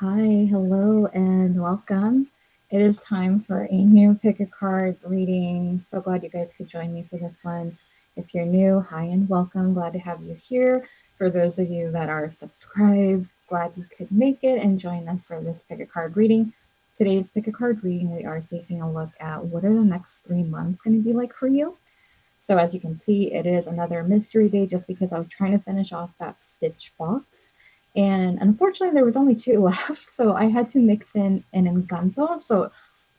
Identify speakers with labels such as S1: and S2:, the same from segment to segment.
S1: Hi, hello, and welcome. It is time for a new pick a card reading. So glad you guys could join me for this one. If you're new, hi and welcome. Glad to have you here. For those of you that are subscribed, glad you could make it and join us for this pick a card reading. Today's pick a card reading, we are taking a look at what are the next 3 months going to be like for you. So as you can see, it is another mystery day just because I was trying to finish off that Stitch box. And unfortunately, there was only two left, so I had to mix in an Encanto. So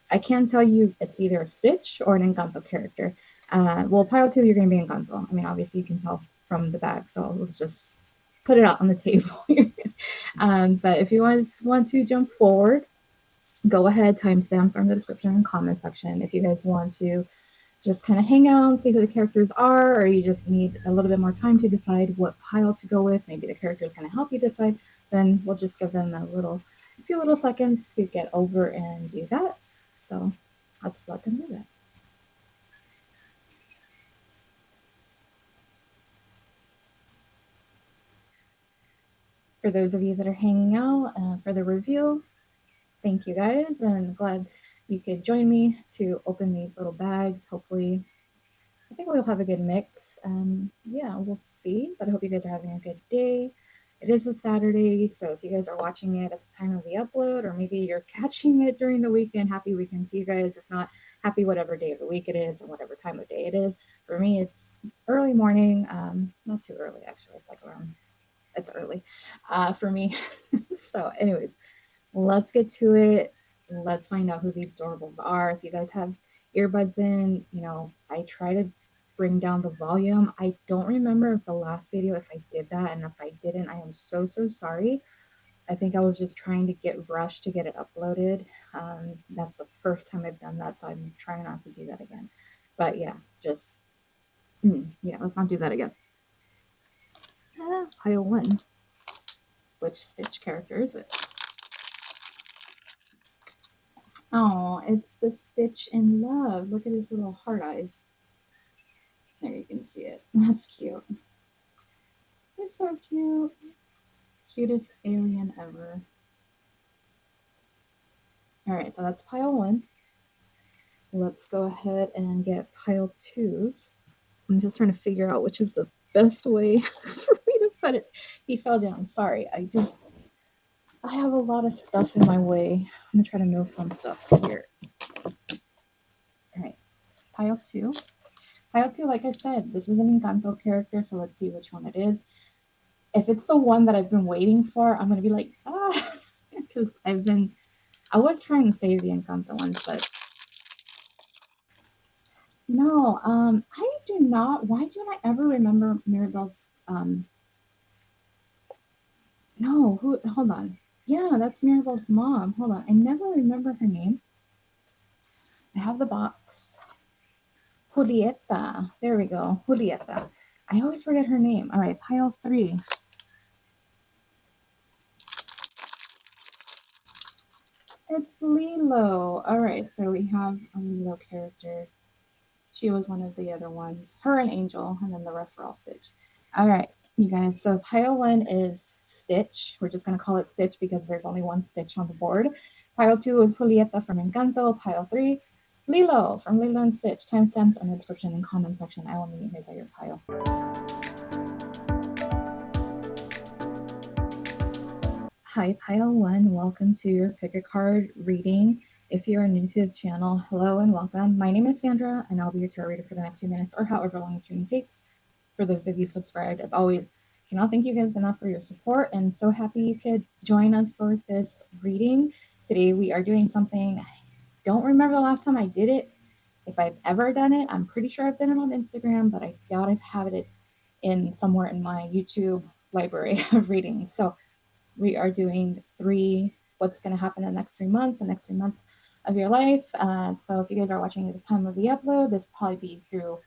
S1: I can tell you it's either a Stitch or an Encanto character. Well, pile two, you're going to be Encanto. I mean, obviously, you can tell from the bag, so let's just put it out on the table. But if you want to jump forward, go ahead. Timestamps are in the description and comment section. If you guys want to just kind of hang out and see who the characters are, or you just need a little bit more time to decide what pile to go with, maybe the character is going to help you decide, then we'll just give them a few little seconds to get over and do that. So let's let them do that. For those of you that are hanging out for the review, thank you guys, and glad you could join me to open these little bags. Hopefully I think we'll have a good mix. Yeah, we'll see. But I hope you guys are having a good day. It is a Saturday, so if you guys are watching it at the time of the upload, or maybe you're catching it during the weekend, happy weekend to you guys. If not, happy whatever day of the week it is, or whatever time of day it is. For me, it's early morning. Not too early actually. It's like around. It's early for me. So, anyways, let's get to it. Let's find out who these doorables are. If you guys have earbuds in, I try to bring down the volume. I don't remember if the last video, if I did that, and if I didn't, I am so, so sorry. I think I was just trying to get rushed to get it uploaded. That's the first time I've done that, so I'm trying not to do that again. But yeah, let's not do that again. Pile one. Which Stitch character is it? Oh, it's the Stitch in Love. Look at his little heart eyes. There, you can see it. That's cute. It's so cute. Cutest alien ever. Alright, so that's pile one. Let's go ahead and get pile twos. I'm just trying to figure out which is the best way for me to put it. He fell down. Sorry. I have a lot of stuff in my way. I'm gonna try to know some stuff here. Alright. Pile two. Pile two, like I said, this is an Encanto character, so let's see which one it is. If it's the one that I've been waiting for, I'm gonna be like, because I was trying to save the Encanto ones, but no, I do not. Why don't I ever remember Mirabelle's? No, who? Hold on. Yeah, that's Mirabelle's mom. Hold on, I never remember her name. I have the box. Julieta. There we go. Julieta. I always forget her name. All right, pile three. It's Lilo. All right, so we have a Lilo character. She was one of the other ones. Her and Angel, and then the rest were all Stitch. All right, you guys. So pile one is Stitch. We're just going to call it Stitch because there's only one Stitch on the board. Pile two is Julieta from Encanto. Pile three, Lilo from Lilo and Stitch. Timestamps in the description and comment section. I will meet you guys at your pile. Hi, pile one. Welcome to your pick a card reading. If you are new to the channel, hello and welcome. My name is Sandra, and I'll be your tarot reader for the next few minutes or however long the stream takes. For those of you subscribed, as always, cannot thank you guys enough for your support, and so happy you could join us for this reading. Today we are doing something, I don't remember the last time I did it. If I've ever done it, I'm pretty sure I've done it on Instagram, but I doubt I've had it in somewhere in my YouTube library of readings. So we are doing what's going to happen in the next 3 months of your life. So if you guys are watching at the time of the upload, this will probably be through,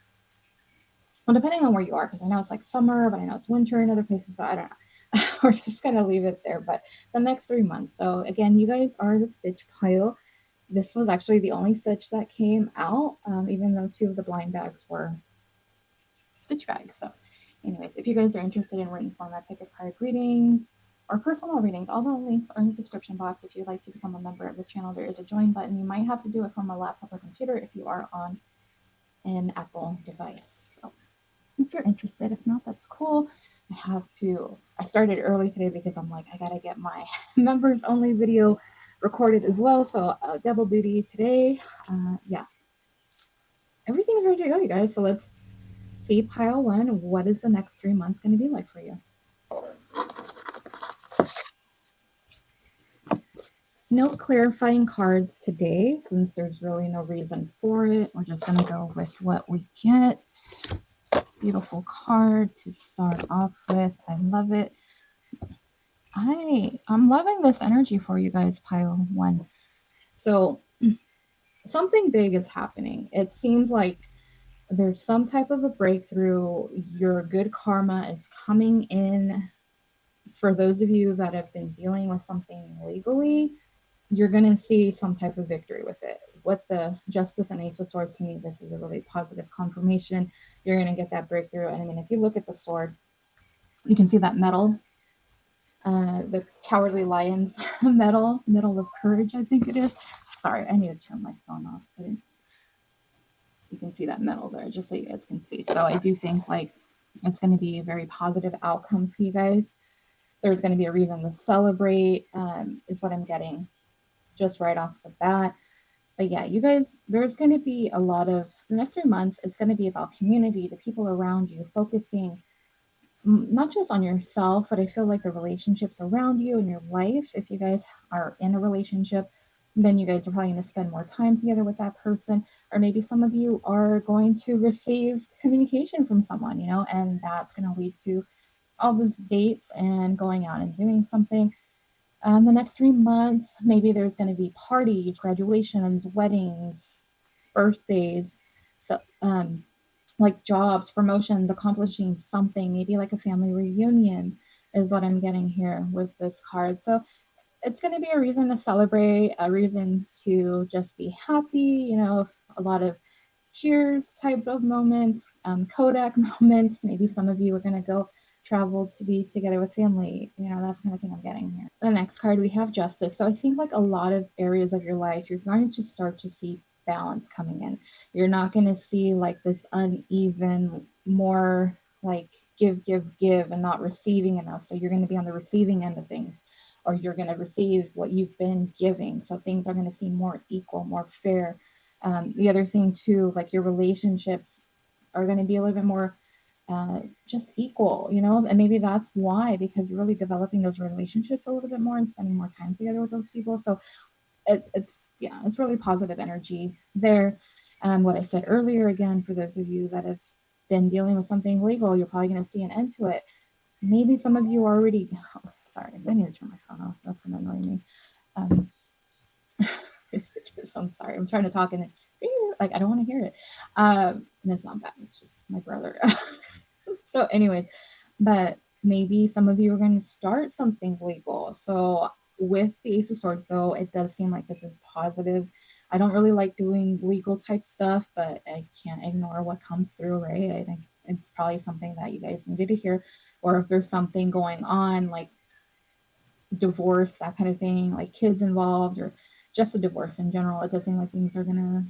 S1: well, depending on where you are, because I know it's like summer, but I know it's winter in other places, so I don't know. We're just going to leave it there, but the next 3 months. So again, you guys are the Stitch pile. This was actually the only Stitch that came out, even though two of the blind bags were Stitch bags. So anyways, if you guys are interested in written format pick a card readings, or personal readings. All the links are in the description box. If you'd like to become a member of this channel, there is a join button. You might have to do it from a laptop or computer if you are on an Apple device. So if you're interested, if not, that's cool. I started early today because I'm like, I gotta get my members only video recorded as well. So double duty today. Yeah, everything's ready to go, you guys. So let's see pile one. What is the next 3 months going to be like for you? No clarifying cards today, since there's really no reason for it. We're just going to go with what we get. Beautiful card to start off with. I love it. I'm loving this energy for you guys, pile one. So something big is happening. It seems like there's some type of a breakthrough. Your good karma is coming in. For those of you that have been dealing with something legally, you're going to see some type of victory with it. With the Justice and Ace of Swords, to me, this is a really positive confirmation. You're going to get that breakthrough. And I mean, if you look at the sword, you can see that medal, the Cowardly Lions medal of courage, I think it is. Sorry, I need to turn my phone off. But you can see that medal there, just so you guys can see. So I do think like it's going to be a very positive outcome for you guys. There's going to be a reason to celebrate, is what I'm getting just right off the bat. But yeah, you guys, there's going to be a lot of the next 3 months. It's going to be about community, the people around you, focusing not just on yourself, but I feel like the relationships around you and your life. If you guys are in a relationship, then you guys are probably going to spend more time together with that person. Or maybe some of you are going to receive communication from someone, and that's going to lead to all these dates and going out and doing something. The next 3 months, maybe there's going to be parties, graduations, weddings, birthdays, so like jobs, promotions, accomplishing something, maybe like a family reunion is what I'm getting here with this card. So it's going to be a reason to celebrate, a reason to just be happy, a lot of cheers type of moments, Kodak moments. Maybe some of you are going to go travel to be together with family. That's kind of thing I'm getting here. The next card, we have Justice. So I think like a lot of areas of your life, you're going to start to see balance coming in. You're not going to see like this uneven, more like give, and not receiving enough. So you're going to be on the receiving end of things, or you're going to receive what you've been giving. So things are going to seem more equal, more fair. The other thing too, like your relationships are going to be a little bit more just equal, and maybe that's why, because you're really developing those relationships a little bit more and spending more time together with those people. So it's really positive energy there. What I said earlier, again, for those of you that have been dealing with something legal, you're probably going to see an end to it. Maybe some of you already, sorry, I need to turn my phone off. That's going to annoy me. I'm sorry. I'm trying to talk and like I don't want to hear it. And it's not bad. It's just my brother. So, anyways, but maybe some of you are going to start something legal. So, with the Ace of Swords, though, it does seem like this is positive. I don't really like doing legal type stuff, but I can't ignore what comes through, right? I think it's probably something that you guys needed to hear. Or if there's something going on, like divorce, that kind of thing, like kids involved, or just a divorce in general, it does seem like things are going to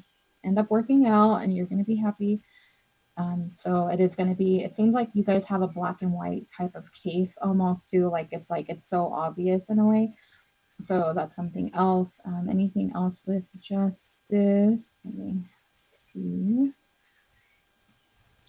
S1: end up working out and you're going to be happy. So it is going to be, it seems like you guys have a black and white type of case almost too. Like it's so obvious in a way. So that's something else. Anything else with Justice? Let me see.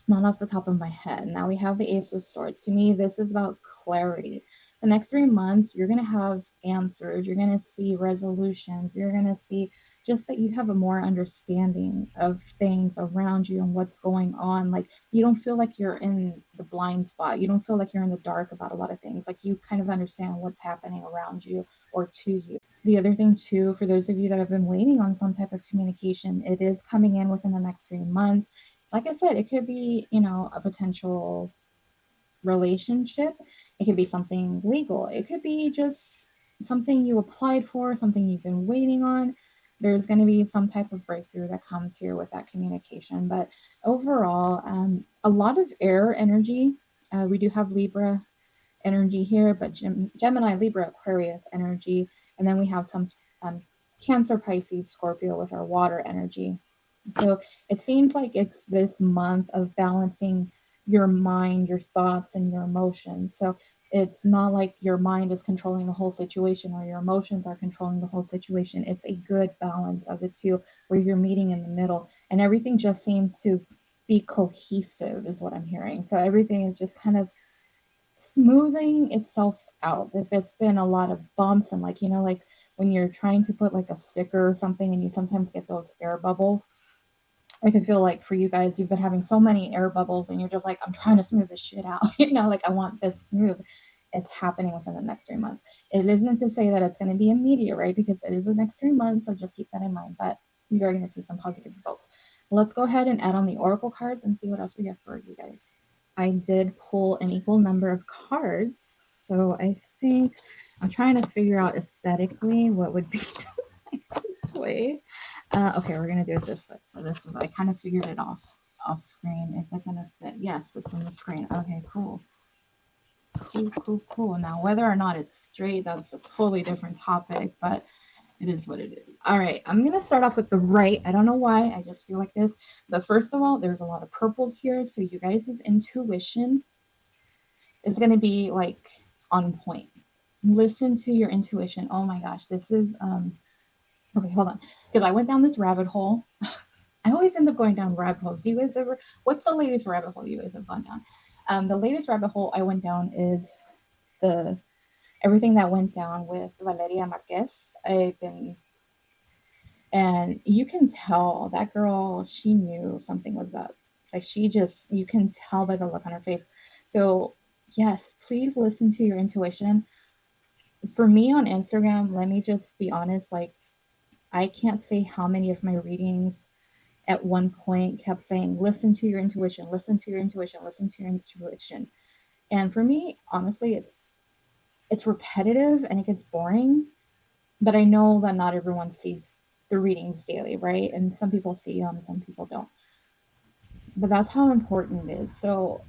S1: Not off the top of my head. Now we have the Ace of Swords. To me, this is about clarity. The next 3 months, you're going to have answers. You're going to see resolutions. You're going to see just that you have a more understanding of things around you and what's going on. Like you don't feel like you're in the blind spot. You don't feel like you're in the dark about a lot of things. Like you kind of understand what's happening around you or to you. The other thing too, for those of you that have been waiting on some type of communication, it is coming in within the next 3 months. Like I said, it could be, a potential relationship. It could be something legal. It could be just something you applied for, something you've been waiting on. There's going to be some type of breakthrough that comes here with that communication. But overall, a lot of air energy. We do have Libra energy here, but Gemini, Libra, Aquarius energy. And then we have some Cancer, Pisces, Scorpio with our water energy. So it seems like it's this month of balancing your mind, your thoughts, and your emotions. So it's not like your mind is controlling the whole situation or your emotions are controlling the whole situation. It's a good balance of the two where you're meeting in the middle and everything just seems to be cohesive, is what I'm hearing. So everything is just kind of smoothing itself out. If it's been a lot of bumps and like, like when you're trying to put like a sticker or something and you sometimes get those air bubbles, I can feel like for you guys, you've been having so many air bubbles and you're just like, I'm trying to smooth this shit out. Like I want this smooth. It's happening within the next 3 months. It isn't to say that it's going to be immediate, right? Because it is the next 3 months. So just keep that in mind. But you're going to see some positive results. Let's go ahead and add on the oracle cards and see what else we get for you guys. I did pull an equal number of cards. So I think I'm trying to figure out aesthetically what would be the nicest way. Okay, we're gonna do it this way. So this is, I kind of figured it off screen. Is it gonna fit? Yes, it's on the screen. Okay, cool. Cool. Now, whether or not it's straight, that's a totally different topic, but it is what it is. All right, I'm gonna start off with the right. I don't know why, I just feel like this. But first of all, there's a lot of purples here, so you guys' intuition is gonna be like on point. Listen to your intuition. Oh my gosh, this is okay, hold on. Because I went down this rabbit hole. I always end up going down rabbit holes. Do you guys ever? What's the latest rabbit hole you guys have gone down? The latest rabbit hole I went down is the everything that went down with Valeria Marquez. And you can tell that girl. She knew something was up. Like you can tell by the look on her face. So yes, please listen to your intuition. For me on Instagram, let me just be honest. Like I can't say how many of my readings at one point kept saying, listen to your intuition, listen to your intuition, listen to your intuition. And for me, honestly, it's repetitive and it gets boring. But I know that not everyone sees the readings daily, right? And some people see them, some people don't. But that's how important it is. So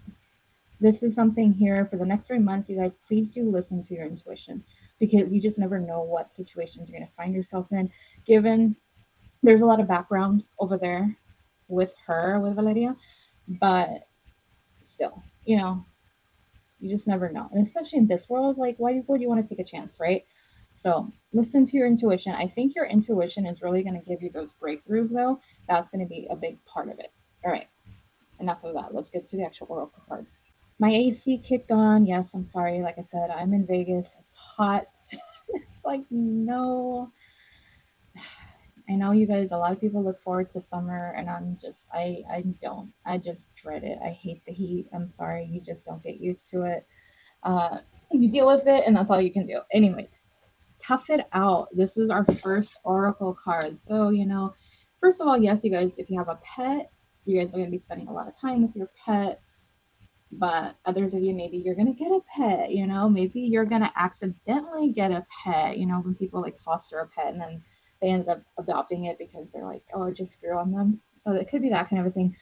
S1: this is something here for the next 3 months. You guys, please do listen to your intuition because you just never know what situations you're going to find yourself in. Given there's a lot of background over there with Valeria, but still, you just never know. And especially in this world, like, why would you want to take a chance, right? So listen to your intuition. I think your intuition is really going to give you those breakthroughs, though. That's going to be a big part of it. All right, enough of that. Let's get to the actual oracle cards. My AC kicked on. Yes, I'm sorry. Like I said, I'm in Vegas. It's hot. It's like, no. I know you guys, a lot of people look forward to summer, and I don't. I just dread it. I hate the heat. I'm sorry. You just don't get used to it. Uh, you deal with it, and that's all you can do. Anyways, tough it out. This is our first oracle card. So, first of all, yes, you guys, if you have a pet, you guys are going to be spending a lot of time with your pet. But others of you, maybe you're going to get a pet, maybe you're going to accidentally get a pet, when people like foster a pet and then they ended up adopting it because they're like, oh, it just grew on them. So it could be that kind of a thing.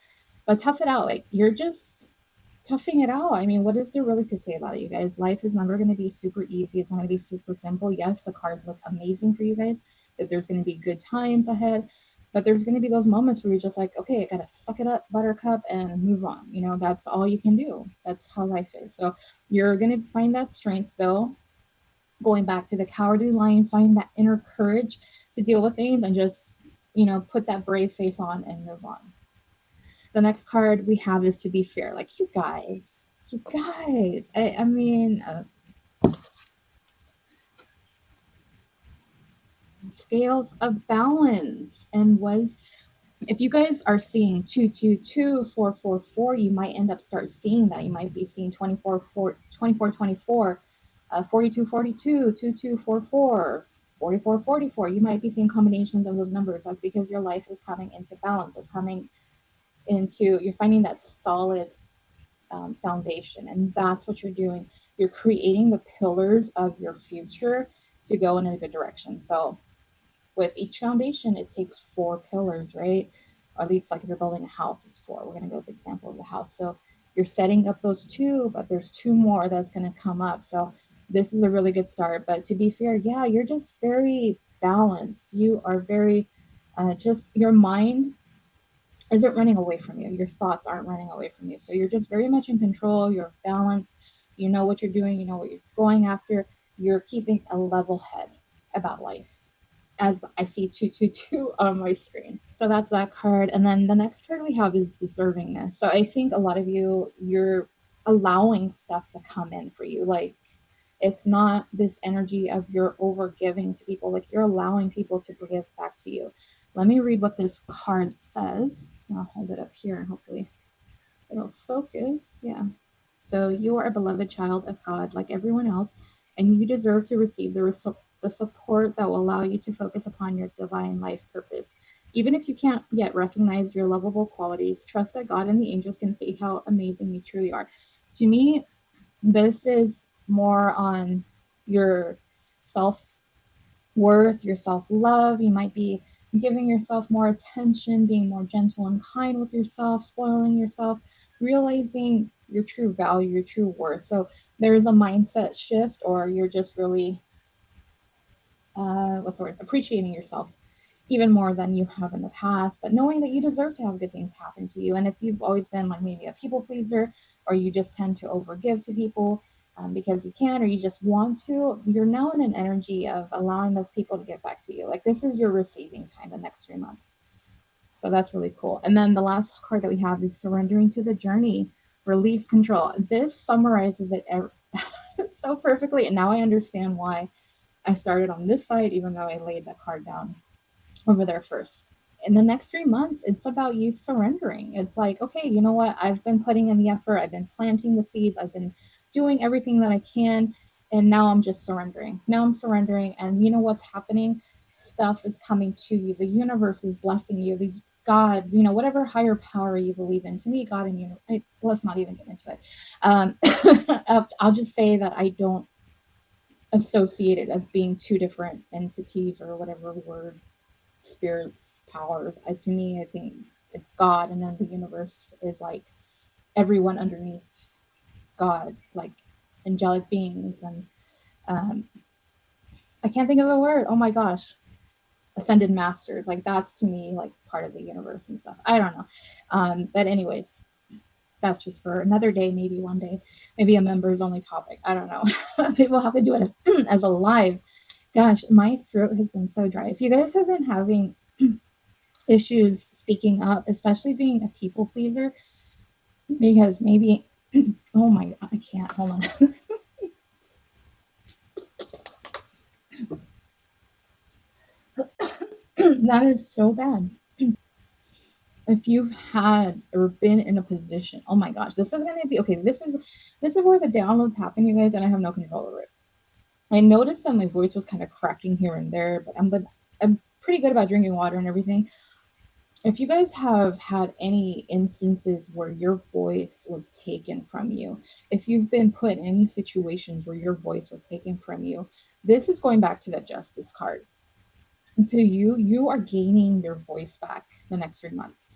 S1: But tough it out. Like, you're just toughing it out. I mean, what is there really to say about it, you guys? Life is never going to be super easy. It's not going to be super simple. Yes, the cards look amazing for you guys. That there's going to be good times ahead, but there's going to be those moments where you're just like, okay, I got to suck it up, buttercup, and move on. That's all you can do. That's how life is. So you're going to find that strength, though. Going back to the cowardly lion, find that inner courage to deal with things and just, put that brave face on and move on. The next card we have is to be fair. Like, you guys. I mean, scales of balance. And if you guys are seeing 222, 444, you might end up start seeing that. You might be seeing 24, 24, 42, 42, 2244, 44, 44. You might be seeing combinations of those numbers. That's because your life is coming into balance. You're finding that solid foundation. And that's what you're doing. You're creating the pillars of your future to go in a good direction. So with each foundation, it takes 4 pillars, right? Or at least like if you're building a house, it's 4. We're going to go with the example of the house. So you're setting up those two, but there's two more that's going to come up. So this is a really good start. But to be fair, yeah, you're just very balanced. You are very, just your mind isn't running away from you. Your thoughts aren't running away from you. So you're just very much in control. You're balanced. You know what you're doing. You know what you're going after. You're keeping a level head about life, as I see 222 on my screen. So that's that card. And then the next card we have is deservingness. So I think a lot of you, you're allowing stuff to come in for you. Like, it's not this energy of you're over giving to people. Like, you're allowing people to give back to you. Let me read what this card says. I'll hold it up here and hopefully it'll focus. Yeah. So you are a beloved child of God like everyone else, and you deserve to receive the support that will allow you to focus upon your divine life purpose. Even if you can't yet recognize your lovable qualities, trust that God and the angels can see how amazing you truly are. To me, this is more on your self worth, your self love. You might be giving yourself more attention, being more gentle and kind with yourself, spoiling yourself, realizing your true value, your true worth. So there's a mindset shift, or you're just really, what's the word, appreciating yourself even more than you have in the past, but knowing that you deserve to have good things happen to you. And if you've always been like maybe a people pleaser, or you just tend to overgive to people because you can, or you just want to, you're now in an energy of allowing those people to get back to you. Like, this is your receiving time the next 3 months. So that's really cool. And then the last card that we have is surrendering to the journey, release control. This summarizes it so perfectly. And now I understand why I started on this side, even though I laid that card down over there first. In the next 3 months, it's about you surrendering. It's like, okay, you know what? I've been putting in the effort, I've been planting the seeds, I've been doing everything that I can, and now I'm just surrendering. Now I'm surrendering, and you know what's happening? Stuff is coming to you. The universe is blessing you. The God, whatever higher power you believe in. To me, God and you. Let's not even get into it. I'll just say that I don't associate it as being two different entities, or whatever word, spirits, powers. To me, I think it's God, and then the universe is like everyone underneath God, like angelic beings, and um, I can't think of the word. Oh my gosh, ascended masters. Like, that's to me like part of the universe and stuff. I don't know, but anyways, that's just for another day. Maybe one day, maybe a members only topic. I don't know. Maybe we'll have to do it as a live. Gosh, my throat has been so dry. If you guys have been having issues speaking up, especially being a people pleaser, because maybe, oh my, I can't, hold on. That is so bad. If you've had or been in a position, oh my gosh, this is going to be, okay, this is where the downloads happen, you guys, and I have no control over it. I noticed that my voice was kind of cracking here and there, but I'm pretty good about drinking water and everything. If you guys have had any instances where your voice was taken from you, if you've been put in any situations where your voice was taken from you, this is going back to the justice card. And to you are gaining your voice back the next 3 months.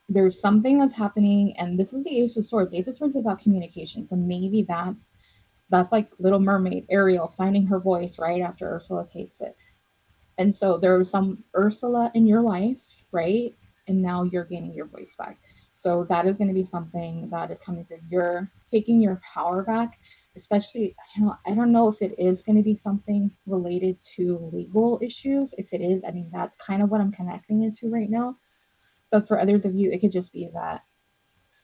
S1: There's something that's happening, and this is the Ace of Swords. Ace of Swords is about communication. So maybe that's like Little Mermaid, Ariel finding her voice right after Ursula takes it. And so there was some Ursula in your life, right? And now you're gaining your voice back. So that is going to be something that is coming through. You're taking your power back, especially, I don't know if it is going to be something related to legal issues. If it is, I mean, that's kind of what I'm connecting it to right now. But for others of you, it could just be that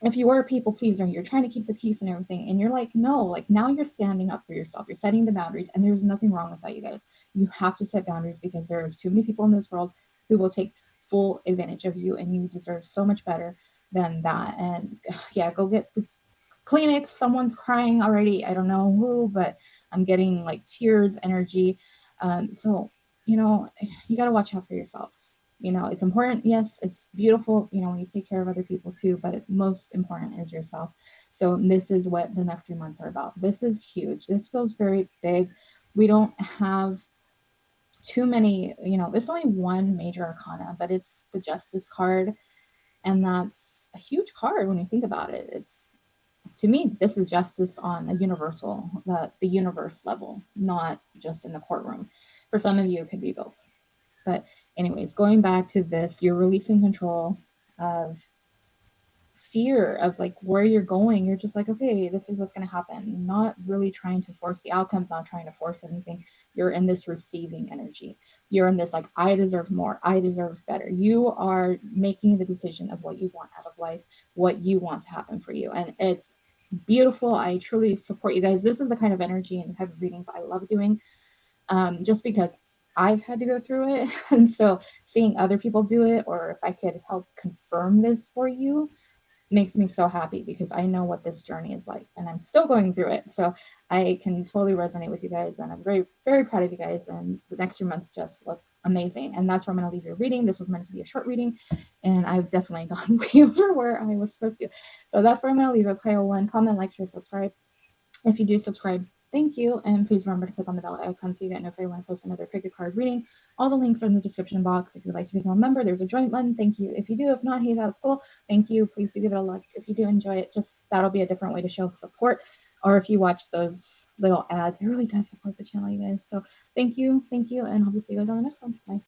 S1: if you are a people pleaser and you're trying to keep the peace and everything, and you're like, no, like, now you're standing up for yourself, you're setting the boundaries, and there's nothing wrong with that, you guys. You have to set boundaries, because there's too many people in this world who will take full advantage of you, and you deserve so much better than that. And yeah, go get the Kleenex. Someone's crying already. I don't know who, but I'm getting like tears energy. So you got to watch out for yourself. It's important. Yes, it's beautiful, when you take care of other people too, but most important is yourself. So this is what the next 3 months are about. This is huge. This feels very big. We don't have too many, there's only one major arcana, but it's the justice card. And that's a huge card when you think about it. It's to me, this is justice on a universal, the universe level, not just in the courtroom. For some of you, it could be both. But anyways, going back to this, you're releasing control of fear of like where you're going. You're just like, okay, this is what's going to happen. Not really trying to force the outcomes, not trying to force anything. You're in this receiving energy. You're in this like, I deserve more, I deserve better. You are making the decision of what you want out of life, what you want to happen for you. And it's beautiful. I truly support you guys. This is the kind of energy and type of readings I love doing, just because I've had to go through it. And so seeing other people do it, or if I could help confirm this for you, makes me so happy, because I know what this journey is like and I'm still going through it. So I can totally resonate with you guys, and I'm very, very proud of you guys. And the next 2 months just look amazing. And that's where I'm going to leave your reading. This was meant to be a short reading, and I've definitely gone way over where I was supposed to. So that's where I'm going to leave it. Pile 1, comment, like, share, subscribe. If you do subscribe, thank you. And please remember to click on the bell icon so you get notified when I post another pick a card reading. All the links are in the description box. If you'd like to become a member, there's a join button. Thank you. If you do, if not, hey, that's cool. Thank you. Please do give it a look. If you do enjoy it, just that'll be a different way to show support. Or if you watch those little ads, it really does support the channel, you guys. So thank you. Thank you. And hope to see you guys on the next one. Bye.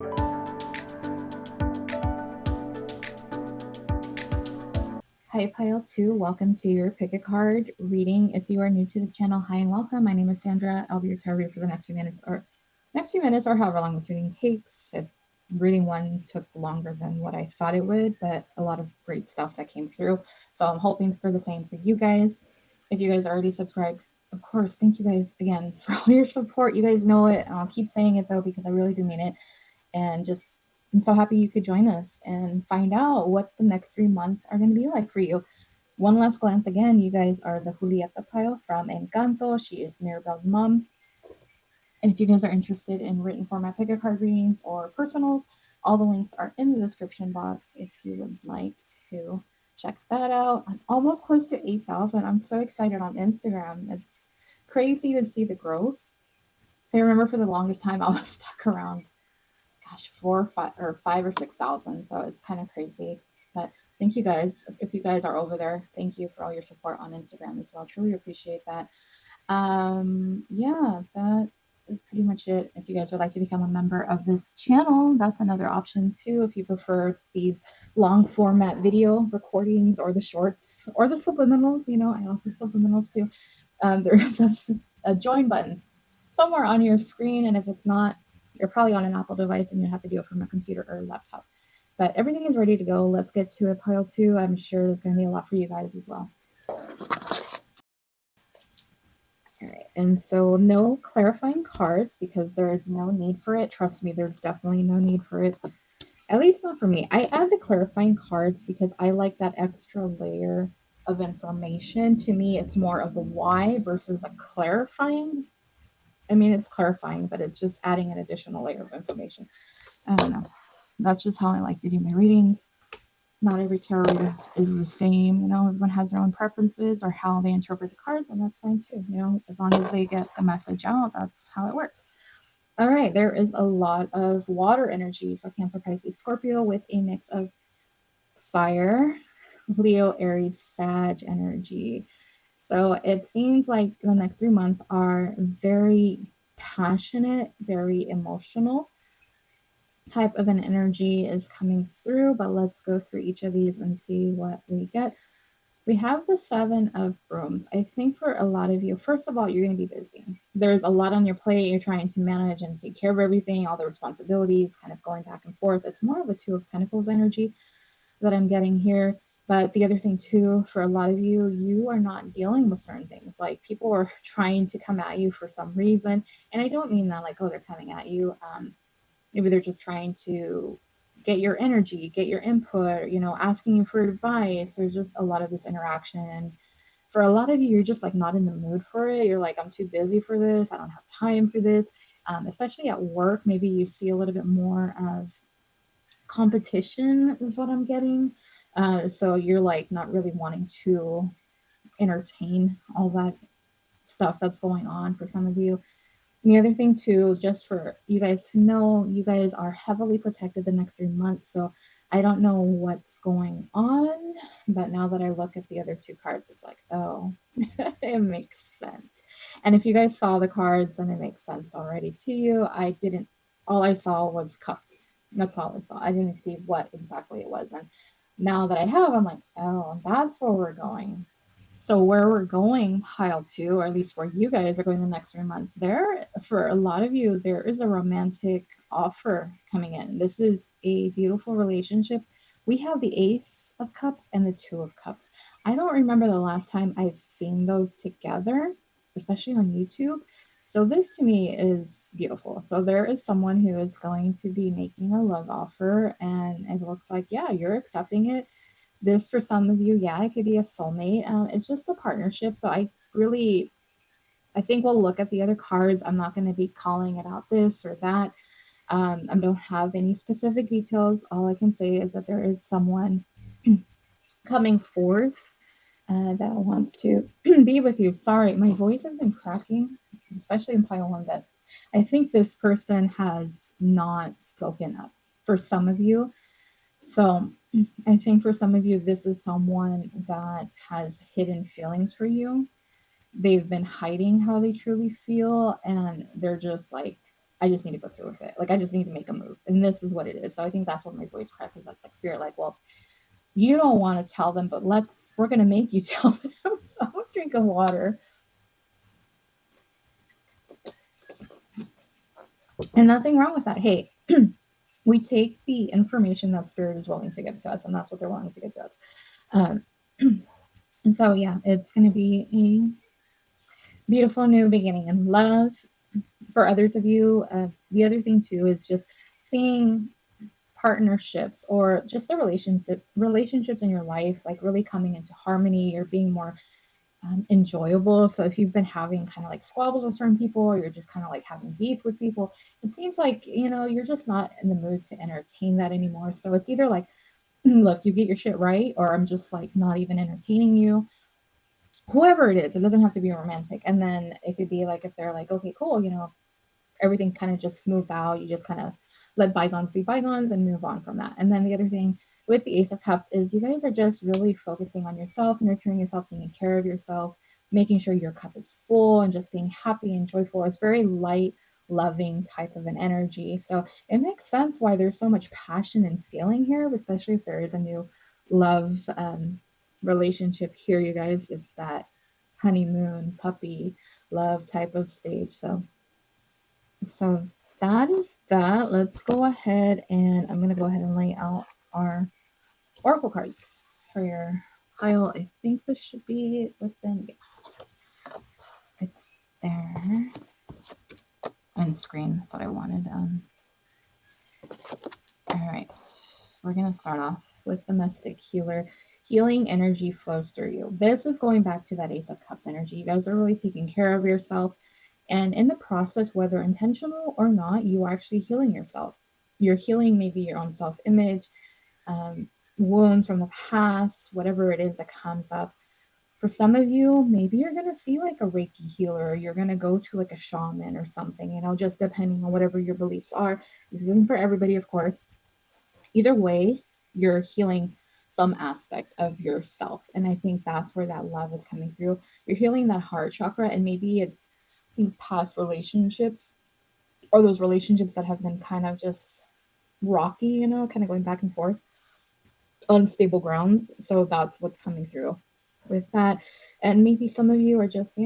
S1: Hi, Pile 2. Welcome to your pick a card reading. If you are new to the channel, hi and welcome. My name is Sandra. I'll be your tarot reader for the next few minutes, or however long this reading takes. Reading 1 took longer than what I thought it would, but a lot of great stuff that came through. So I'm hoping for the same for you guys. If you guys already subscribed, of course, thank you guys again for all your support. You guys know it. I'll keep saying it though, because I really do mean it. And just, I'm so happy you could join us and find out what the next 3 months are going to be like for you. One last glance again, you guys are the Julieta pile from Encanto. She is Mirabelle's mom. And if you guys are interested in written format pick a card readings or personals, all the links are in the description box if you would like to check that out. I'm almost close to 8,000. I'm so excited on Instagram. It's crazy to see the growth. I remember for the longest time I was stuck around, gosh, 5 or 6,000. So it's kind of crazy. But thank you guys. If you guys are over there, thank you for all your support on Instagram as well. Truly appreciate that. Yeah, that is pretty much it. If you guys would like to become a member of this channel, that's another option too. If you prefer these long format video recordings, or the shorts, or the subliminals, I offer subliminals too. There's a join button somewhere on your screen. And if it's not, you're probably on an Apple device and you have to do it from a computer or a laptop. But everything is ready to go. Let's get to it, pile 2. I'm sure there's going to be a lot for you guys as well. All right, and so no clarifying cards, because there is no need for it. Trust me, there's definitely no need for it. At least not for me. I add the clarifying cards because I like that extra layer of information. To me, it's more of a why versus a clarifying. I mean, it's clarifying, but it's just adding an additional layer of information. I don't know. That's just how I like to do my readings. Not every tarot reader is the same. Everyone has their own preferences or how they interpret the cards, and that's fine too. As long as they get the message out, that's how it works. All right, there is a lot of water energy. So Cancer, Pisces, Scorpio, with a mix of fire, Leo, Aries, Sag energy. So it seems like the next 3 months are very passionate, very emotional type of an energy is coming through. But let's go through each of these and see what we get. We have the 7 of Brooms. I think for a lot of you, first of all, you're going to be busy. There's a lot on your plate. You're trying to manage and take care of everything, all the responsibilities, kind of going back and forth. It's more of a 2 of Pentacles energy that I'm getting here. But the other thing too, for a lot of you, you are not dealing with certain things. Like people are trying to come at you for some reason. And I don't mean that like, oh, they're coming at you. Maybe they're just trying to get your energy, get your input, asking you for advice. There's just a lot of this interaction. And for a lot of you, you're just like not in the mood for it. You're like, I'm too busy for this. I don't have time for this. Especially at work, maybe you see a little bit more of competition is what I'm getting. So you're like not really wanting to entertain all that stuff that's going on for some of you. And the other thing too, just for you guys to know, you guys are heavily protected the next 3 months. So I don't know what's going on, but now that I look at the other two cards, it's like, oh, it makes sense. And if you guys saw the cards and it makes sense already to you, I didn't, all I saw was cups. That's all I saw. I didn't see what exactly it was. And now that I have, I'm like, oh, that's where we're going. So where we're going, pile two, or at least where you guys are going the next 3 months, there for a lot of you, there is a romantic offer coming in. This is a beautiful relationship. We have the Ace of Cups and the Two of Cups. I don't remember the last time I've seen those together, especially on YouTube. So this to me is beautiful. So there is someone who is going to be making a love offer, and it looks like, yeah, you're accepting it. This for some of you, yeah, it could be a soulmate. It's just a partnership. So I think we'll look at the other cards. I'm not going to be calling it out this or that. I don't have any specific details. All I can say is that there is someone coming forth that wants to be with you. Sorry, my voice has been cracking, especially in pile one, but I think this person has not spoken up for some of you. So I think for some of you, this is someone that has hidden feelings for you. They've been hiding how they truly feel, and they're just like, I just need to go through with it. Like, I just need to make a move. And this is what it is. So I think that's what my voice crack is. That's like spirit, like, well, you don't want to tell them, but we're going to make you tell them. So I'm a drink of water. And nothing wrong with that. Hey, we take the information that spirit is willing to give to us, and that's what they're willing to give to us. And so, yeah, it's going to be a beautiful new beginning in love. For others of you, the other thing too is just seeing partnerships or just the relationships in your life like really coming into harmony or being more enjoyable. So if you've been having kind of like squabbles with certain people, or you're just kind of like having beef with people, it seems like, you're just not in the mood to entertain that anymore. So it's either like, look, you get your shit right, or I'm just like not even entertaining you. Whoever it is, it doesn't have to be romantic. And then it could be like, if they're like, okay, cool, everything kind of just moves out. You just kind of let bygones be bygones and move on from that. And then the other thing with the Ace of Cups is you guys are just really focusing on yourself, nurturing yourself, taking care of yourself, making sure your cup is full and just being happy and joyful. It's very light, loving type of an energy. So it makes sense why there's so much passion and feeling here, especially if there is a new love relationship here, you guys. It's that honeymoon, puppy love type of stage. So that is that. Let's go ahead and I'm going to go ahead and lay out our oracle cards for your pile. I think this should be within, yes, it's there on screen. That's what I wanted. All right, we're going to start off with the Mystic Healer. Healing energy flows through you. This is going back to that Ace of Cups energy. You guys are really taking care of yourself. And in the process, whether intentional or not, you are actually healing yourself. You're healing maybe your own self image, wounds from the past, whatever it is that comes up. For some of you, maybe you're going to see like a Reiki healer, or you're going to go to like a shaman or something, just depending on whatever your beliefs are. This isn't for everybody, of course. Either way, you're healing some aspect of yourself. And I think that's where that love is coming through. You're healing that heart chakra, and maybe it's these past relationships, or those relationships that have been kind of just rocky, kind of going back and forth, unstable grounds. So that's what's coming through with that. And maybe some of you are just,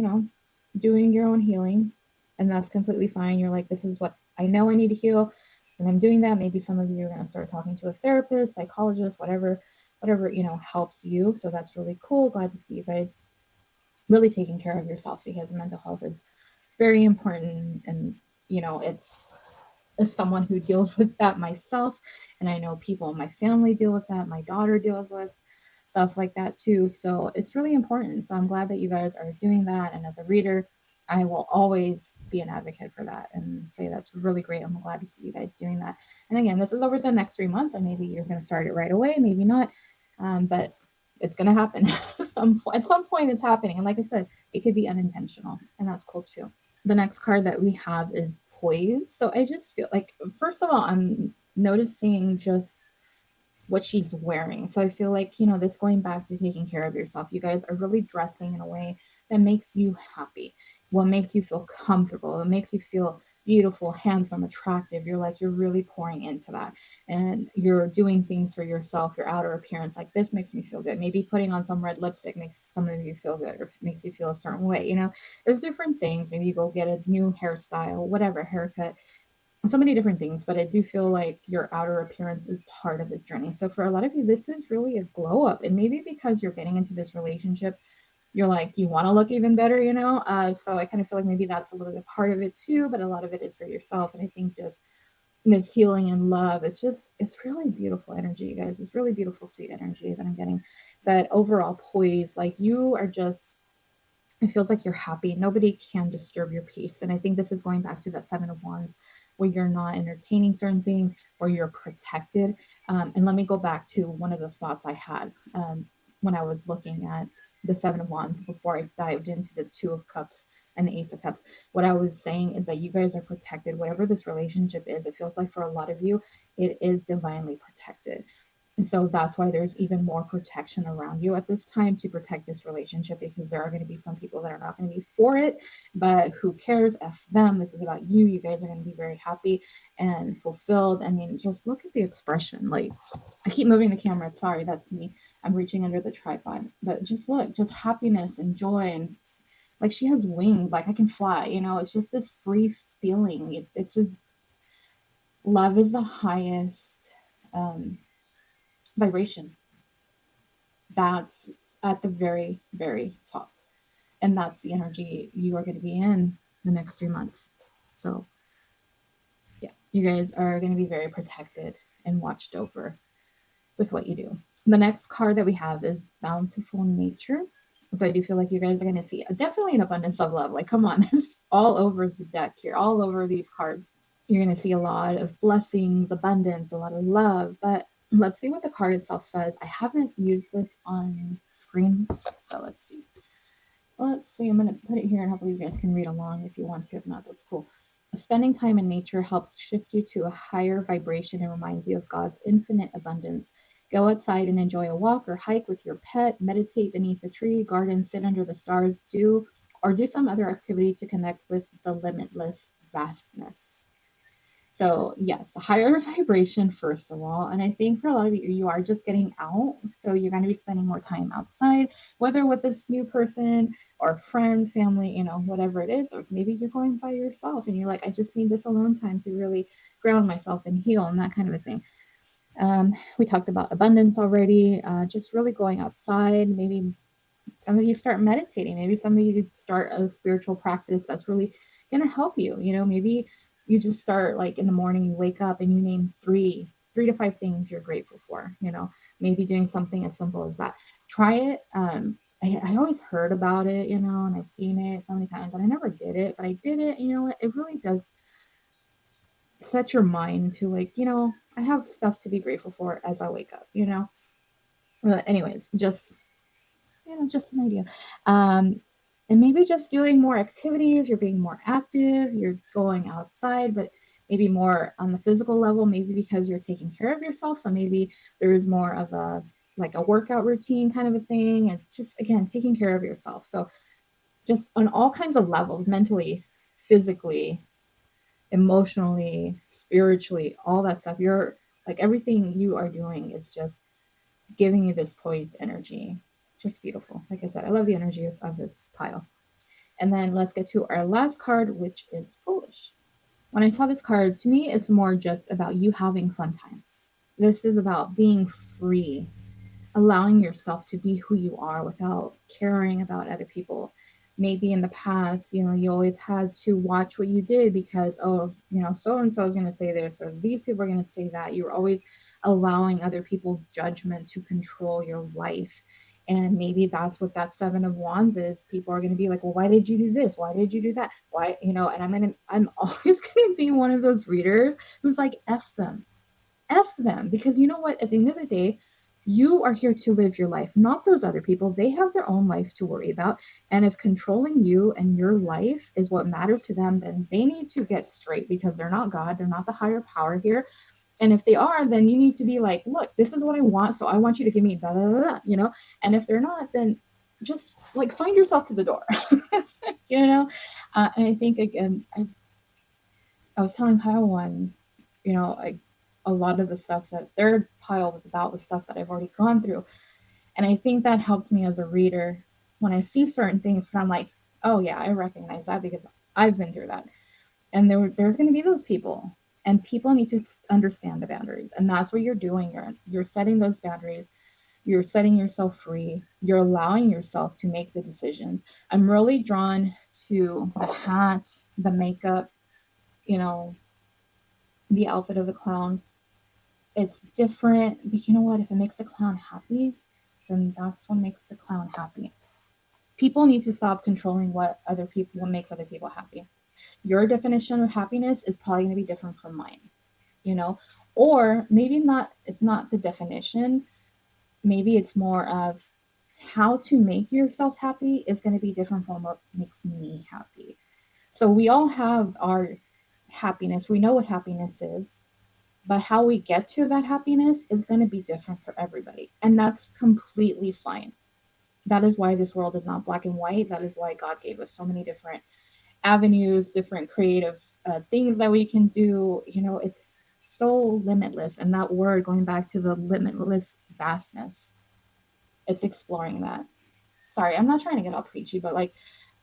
S1: doing your own healing, and that's completely fine. You're like, this is what I know I need to heal, and I'm doing that. Maybe some of you are going to start talking to a therapist, psychologist, whatever, helps you. So that's really cool. Glad to see you guys really taking care of yourself, because mental health is very important. And, it's as someone who deals with that myself, and I know people in my family deal with that. My daughter deals with stuff like that too. So it's really important. So I'm glad that you guys are doing that. And as a reader, I will always be an advocate for that and say that's really great. I'm glad to see you guys doing that. And again, this is over the next 3 months, and maybe you're going to start it right away, maybe not, but it's going to happen. At some point it's happening. And like I said, it could be unintentional, and that's cool too. The next card that we have is Poise. So I just feel like, first of all, I'm noticing just what she's wearing. So I feel like, this going back to taking care of yourself, you guys are really dressing in a way that makes you happy, what makes you feel comfortable, it makes you feel beautiful, handsome, attractive. You're really pouring into that, and you're doing things for yourself, your outer appearance. Like, this makes me feel good. Maybe putting on some red lipstick makes some of you feel good, or makes you feel a certain way. There's different things. Maybe you go get a new hairstyle, whatever, haircut, so many different things. But I do feel like your outer appearance is part of this journey. So for a lot of you, this is really a glow up, and maybe because you're getting into this relationship, you're like, you want to look even better. So I kind of feel like maybe that's a little bit part of it too, but a lot of it is for yourself. And I think just this healing and love, it's really beautiful energy, you guys. It's really beautiful, sweet energy that I'm getting. That overall poise, like, you are just, it feels like you're happy. Nobody can disturb your peace. And I think this is going back to that Seven of Wands, where you're not entertaining certain things, where you're protected. And let me go back to one of the thoughts I had when I was looking at the Seven of Wands before I dived into the Two of Cups and the Ace of Cups. What I was saying is that you guys are protected. Whatever this relationship is, it feels like for a lot of you, it is divinely protected. And so that's why there's even more protection around you at this time to protect this relationship, because there are going to be some people that are not going to be for it, but who cares? F them. This is about you. You guys are going to be very happy and fulfilled. I mean, just look at the expression. Like, I keep moving the camera. Sorry, that's me. I'm reaching under the tripod. But just look, just happiness and joy. And like, she has wings. Like, I can fly. It's just this free feeling. It's just, love is the highest vibration. That's at the very, very top. And that's the energy you are going to be in the next 3 months. So, yeah, you guys are going to be very protected and watched over with what you do. The next card that we have is Bountiful Nature. So I do feel like you guys are going to see definitely an abundance of love. Like, come on, it's all over the deck here, all over these cards. You're going to see a lot of blessings, abundance, a lot of love. But let's see what the card itself says. I haven't used this on screen, so let's see. I'm going to put it here, and hopefully you guys can read along if you want to. If not, that's cool. Spending time in nature helps shift you to a higher vibration and reminds you of God's infinite abundance. Go outside and enjoy a walk or hike with your pet, meditate beneath a tree, garden, sit under the stars, do some other activity to connect with the limitless vastness. So yes, a higher vibration, first of all. And I think for a lot of you, you are just getting out. So you're going to be spending more time outside, whether with this new person or friends, family, whatever it is. Or if maybe you're going by yourself and you're like, I just need this alone time to really ground myself and heal, and that kind of a thing. We talked about abundance already, just really going outside. Maybe some of you start meditating. Maybe some of you start a spiritual practice that's really going to help you. Maybe you just start, like, in the morning, you wake up and you name three to five things you're grateful for. Maybe doing something as simple as that. Try it. I always heard about it, and I've seen it so many times, and I never did it, but I did it. You know what? It really does set your mind to, like, I have stuff to be grateful for as I wake up. But anyways, just just an idea. And maybe just doing more activities, you're being more active, you're going outside, but maybe more on the physical level, maybe because you're taking care of yourself. So maybe there's more of a, like, a workout routine kind of a thing, and just, again, taking care of yourself. So just on all kinds of levels, mentally, physically, emotionally, spiritually, all that stuff. You're, like, everything you are doing is just giving you this poised energy. Just beautiful. Like I said, I love the energy of this pile. And then let's get to our last card, which is Foolish. When I saw this card, to me, it's more just about you having fun times. This is about being free, allowing yourself to be who you are without caring about other people. Maybe in the past, you always had to watch what you did because, oh, so and so is going to say this, or these people are going to say that. You were always allowing other people's judgment to control your life. And maybe that's what that Seven of Wands is. People are going to be like, well, why did you do this? Why did you do that? Why, and I'm always going to be one of those readers who's like, F them. F them. Because you know what? At the end of the day, you are here to live your life, not those other people. They have their own life to worry about. And if controlling you and your life is what matters to them, then they need to get straight, because they're not God. They're not the higher power here. And if they are, then you need to be like, look, this is what I want, so I want you to give me blah, blah, blah, you know? And if they're not, then just like find yourself to the door, you know? And I think, again, I was telling Kyle one, you know, a lot of the stuff that their pile was about was stuff that I've already gone through. And I think that helps me as a reader when I see certain things, because I'm like, oh yeah, I recognize that because I've been through that. And there's going to be those people, and people need to understand the boundaries, and that's what you're doing. You're setting those boundaries. You're setting yourself free. You're allowing yourself to make the decisions. I'm really drawn to the hat, the makeup, you know, the outfit of the clown. It's different, but you know what? If it makes the clown happy, then that's what makes the clown happy. People need to stop controlling what makes other people happy. Your definition of happiness is probably going to be different from mine, you know? Or maybe not, it's not the definition. Maybe it's more of how to make yourself happy is going to be different from what makes me happy. So we all have our happiness. We know what happiness is, but how we get to that happiness is going to be different for everybody. And that's completely fine. That is why this world is not black and white. That is why God gave us so many different avenues, different creative things that we can do. You know, it's so limitless. And that word, going back to the limitless vastness, it's exploring that. Sorry, I'm not trying to get all preachy, but like,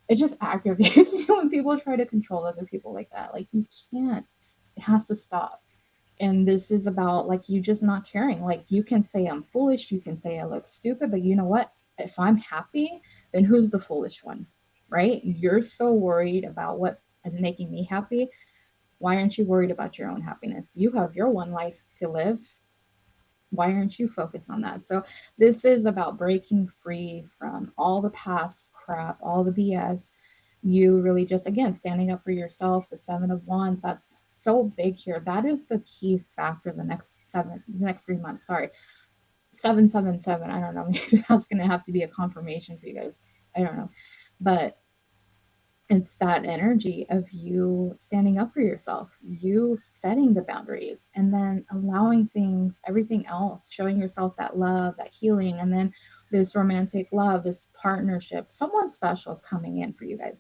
S1: it just aggravates me when people try to control other people like that. Like, you can't. It has to stop. And this is about like you just not caring. Like, you can say I'm foolish, you can say I look stupid, but you know what? If I'm happy, then who's the foolish one? Right? You're so worried about what is making me happy. Why aren't you worried about your own happiness? You have your one life to live. Why aren't you focused on that? So this is about breaking free from all the past crap, all the BS. You really just, again, standing up for yourself. The 7 of Wands, that's so big here. That is the key factor the next 3 months. Sorry, 777. I don't know. Maybe that's gonna have to be a confirmation for you guys. I don't know, but it's that energy of you standing up for yourself, you setting the boundaries, and then allowing things, everything else, showing yourself that love, that healing, and then this romantic love, this partnership. Someone special is coming in for you guys.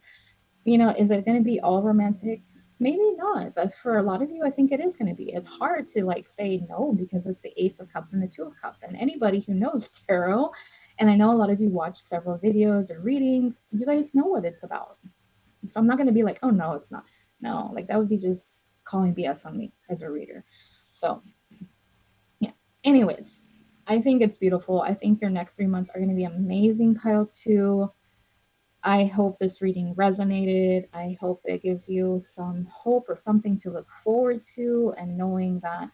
S1: You know, is it going to be all romantic? Maybe not, but for a lot of you, I think it is going to be. It's hard to like say no because it's the Ace of Cups and the Two of Cups. And anybody who knows tarot, and I know a lot of you watch several videos or readings, you guys know what it's about. So I'm not going to be like, oh, no, it's not. No, like that would be just calling BS on me as a reader. So, yeah. Anyways, I think it's beautiful. I think your next 3 months are going to be amazing, Pile 2. I hope this reading resonated. I hope it gives you some hope or something to look forward to, and knowing that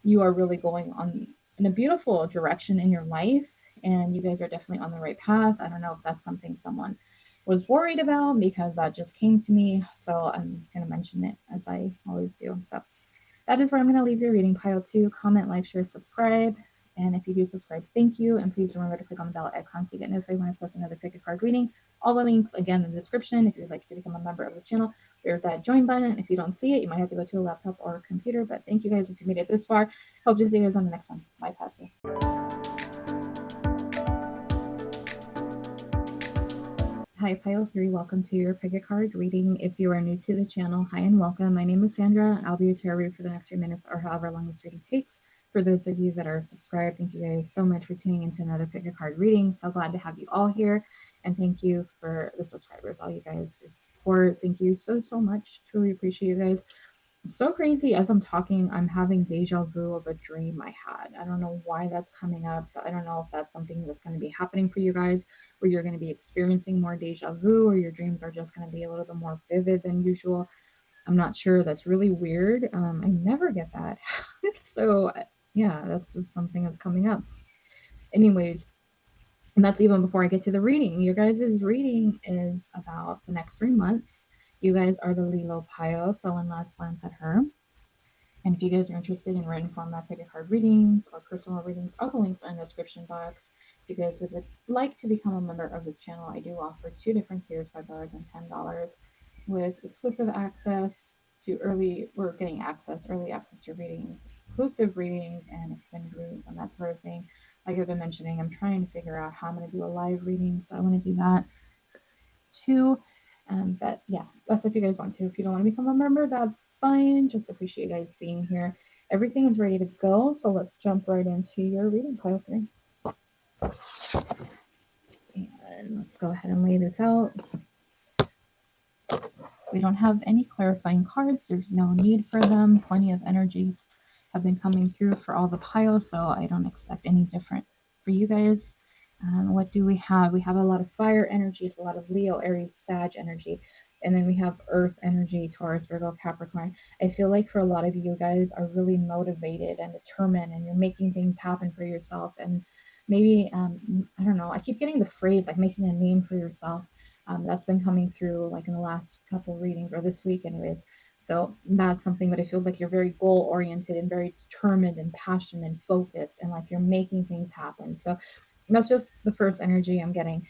S1: you are really going on in a beautiful direction in your life, and you guys are definitely on the right path. I don't know if that's something someone was worried about, because that just came to me, so I'm going to mention it as I always do. So that is where I'm going to leave your reading, Pile 2. Comment, like, share, subscribe. And if you do subscribe, thank you. And please remember to click on the bell icon so you get notified when I post another pick a card reading. All the links, again, in the description. If you'd like to become a member of this channel, there's that join button. If you don't see it, you might have to go to a laptop or a computer. But thank you guys if you made it this far. Hope to see you guys on the next one. Bye, Patsy. Hi, Pile 3. Welcome to your pick a card reading. If you are new to the channel, hi and welcome. My name is Sandra, and I'll be your tarot reader for the next few minutes or however long this reading takes. For those of you that are subscribed, thank you guys so much for tuning into another pick a card reading. So glad to have you all here. And thank you for the subscribers, all you guys, your support. Thank you so, so much. Truly appreciate you guys. So crazy, as I'm talking, I'm having deja vu of a dream I had. I don't know why that's coming up. So I don't know if that's something that's going to be happening for you guys, where you're going to be experiencing more deja vu, or your dreams are just going to be a little bit more vivid than usual. I'm not sure. That's really weird. I never get that. So yeah, that's just something that's coming up. Anyways, and that's even before I get to the reading. Your guys' reading is about the next 3 months. You guys are the Lilo Pio, so one last glance at her. And if you guys are interested in written format pick a card readings or personal readings, all the links are in the description box. If you guys would like to become a member of this channel, I do offer 2 different tiers, $5 and $10, with exclusive access to early access to readings inclusive readings and extended readings and that sort of thing. Like I've been mentioning, I'm trying to figure out how I'm going to do a live reading, so I want to do that too. But yeah, that's if you guys want to. If you don't want to become a member, that's fine. Just appreciate you guys being here. Everything is ready to go, so let's jump right into your reading pile 3. And let's go ahead and lay this out. We don't have any clarifying cards. There's no need for them. Plenty of energies have been coming through for all the piles, so I don't expect any different for you guys. What do we have? We have a lot of fire energies, a lot of Leo, Aries, Sag energy, and then we have Earth energy, Taurus, Virgo, Capricorn. I feel like for a lot of you guys are really motivated and determined, and you're making things happen for yourself. And maybe I don't know. I keep getting the phrase like making a name for yourself. That's been coming through like in the last couple readings or this week, anyways. So that's something that it feels like you're very goal oriented and very determined and passionate and focused, and like you're making things happen. So that's just the first energy I'm getting.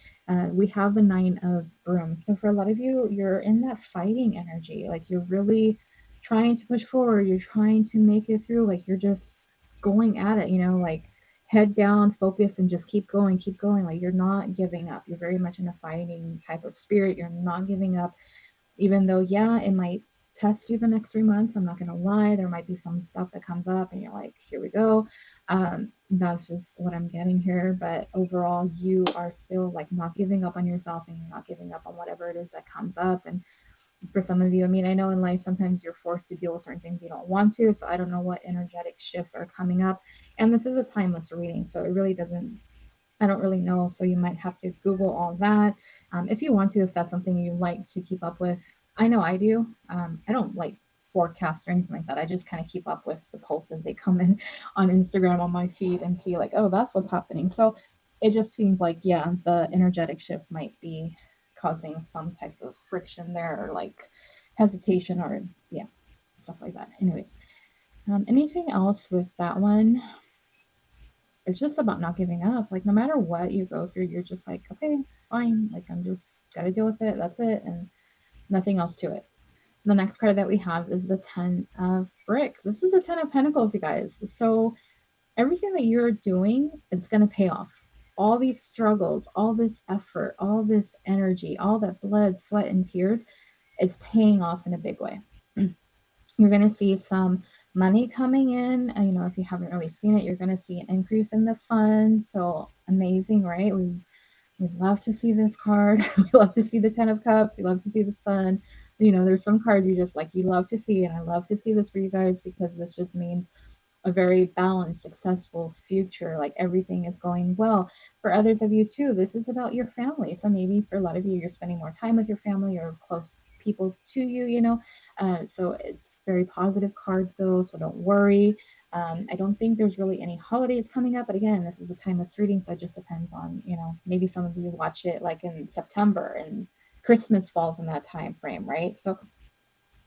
S1: We have the 9 of brooms. So for a lot of you, you're in that fighting energy. Like you're really trying to push forward. You're trying to make it through. Like you're just going at it, like head down, focus, and just keep going, keep going. Like you're not giving up. You're very much in a fighting type of spirit. You're not giving up, even though, yeah, it might test you the next 3 months. I'm not going to lie. There might be some stuff that comes up and you're like, here we go. That's just what I'm getting here. But overall, you are still like not giving up on yourself, and you're not giving up on whatever it is that comes up. And for some of you, I mean, I know in life sometimes you're forced to deal with certain things you don't want to. So I don't know what energetic shifts are coming up. And this is a timeless reading, so it really doesn't, I don't really know. So you might have to Google all that if you want to, if that's something you like to keep up with. I know I do. I don't like forecast or anything like that. I just kind of keep up with the posts as they come in on Instagram on my feed and see like, oh, that's what's happening. So it just seems like, yeah, the energetic shifts might be causing some type of friction there, or like hesitation, or yeah, stuff like that. Anyways, anything else with that one? It's just about not giving up. Like no matter what you go through, you're just like, okay, fine. Like I'm just gotta deal with it. That's it, and nothing else to it. The next card that we have is the 10 of bricks. This is a 10 of pentacles, you guys. So everything that you're doing, it's gonna pay off. All these struggles, all this effort, all this energy, all that blood, sweat, and tears, it's paying off in a big way. You're going to see some money coming in. If you haven't really seen it, you're going to see an increase in the funds. So amazing, right? We love to see this card. We love to see the 10 of cups. We love to see the sun. There's some cards you just like, you love to see. And I love to see this for you guys, because this just means a very balanced, successful future. Like everything is going well. For others of you too, this is about your family. So maybe for a lot of you, you're spending more time with your family or close people to you. So it's very positive card though. So don't worry. I don't think there's really any holidays coming up, but again, this is a timeless reading, so it just depends on, maybe some of you watch it like in September and Christmas falls in that time frame, right? So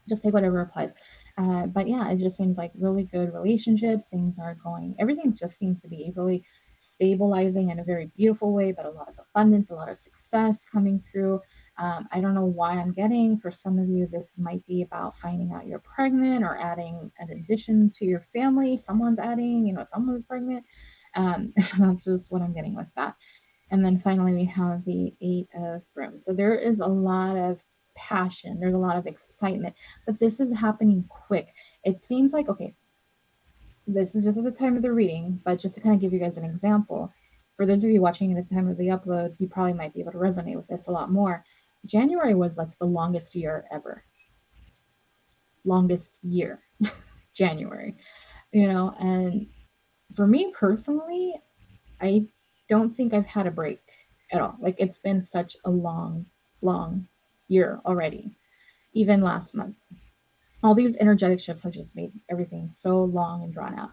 S1: just take whatever applies. But yeah, it just seems like really good relationships. Things are going, everything just seems to be really stabilizing in a very beautiful way, but a lot of abundance, a lot of success coming through. I don't know why I'm getting, for some of you, this might be about finding out you're pregnant or adding an addition to your family. Someone's adding, someone's pregnant. That's just what I'm getting with that. And then finally, we have the 8 of brooms. So there is a lot of passion, there's a lot of excitement, but this is happening quick. It seems like, okay, this is just at the time of the reading, but just to kind of give you guys an example, for those of you watching at the time of the upload, you probably might be able to resonate with this a lot more. January was like the longest year ever. Longest year, January, and for me personally, I don't think I've had a break at all. Like it's been such a long, long year already. Even last month, all these energetic shifts have just made everything so long and drawn out.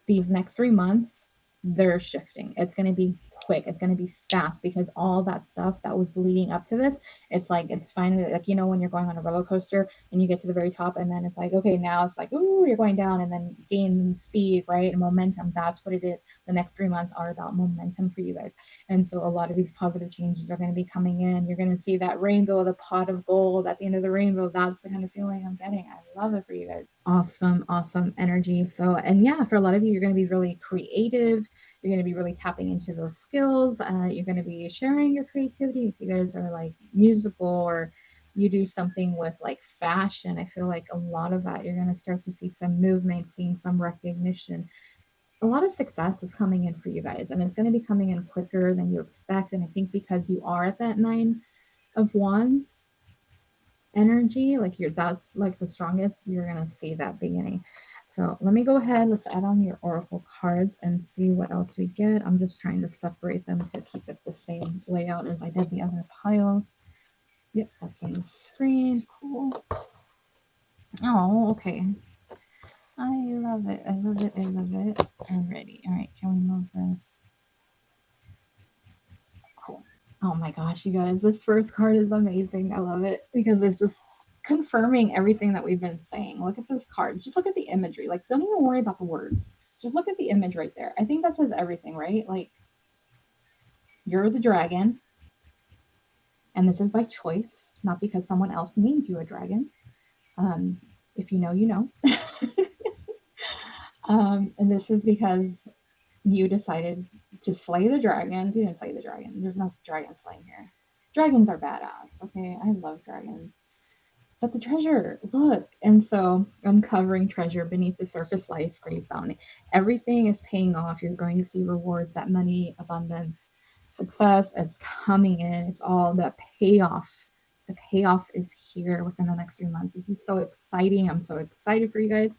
S1: These next 3 months, they're shifting. It's going to be quick. It's going to be fast because all that stuff that was leading up to this, it's like, it's finally like, when you're going on a roller coaster and you get to the very top and then it's like, okay, now it's like, ooh, you're going down and then gain speed, right? And momentum. That's what it is. The next 3 months are about momentum for you guys. And so a lot of these positive changes are going to be coming in. You're going to see that rainbow, the pot of gold at the end of the rainbow. That's the kind of feeling I'm getting. I love it for you guys. Awesome, awesome energy. So, and yeah, for a lot of you, you're going to be really creative. You're going to be really tapping into those skills. You're going to be sharing your creativity. If you guys are like musical or you do something with like fashion, I feel like a lot of that, you're going to start to see some movement, seeing some recognition. A lot of success is coming in for you guys, and it's going to be coming in quicker than you expect. And I think because you are at that 9 of Wands energy, like that's like the strongest, you're going to see that beginning. So let me go ahead, let's add on your oracle cards and see what else we get. I'm just trying to separate them to keep it the same layout as I did the other piles. Yep, that's on the screen. Cool. Oh, okay. I love it. I love it. I love it. Alrighty. All right. Can we move this? Cool. Oh my gosh, you guys, this first card is amazing. I love it because it's just confirming everything that we've been saying. Look at this card. Just look at the imagery. Like, don't even worry about the words. Just look at the image right there. I think that says everything, right? Like, you're the dragon, and this is by choice, not because someone else named you a dragon. If you know, you know. And this is because you decided to slay the dragon. You didn't slay the dragon. There's no dragon slaying here. Dragons are badass. Okay, I love dragons. But the treasure, look. And so, uncovering treasure beneath the surface lies great bounty. Everything is paying off. You're going to see rewards, that money, abundance, success is coming in. It's all the payoff. The payoff is here within the next 3 months. This is so exciting. I'm so excited for you guys.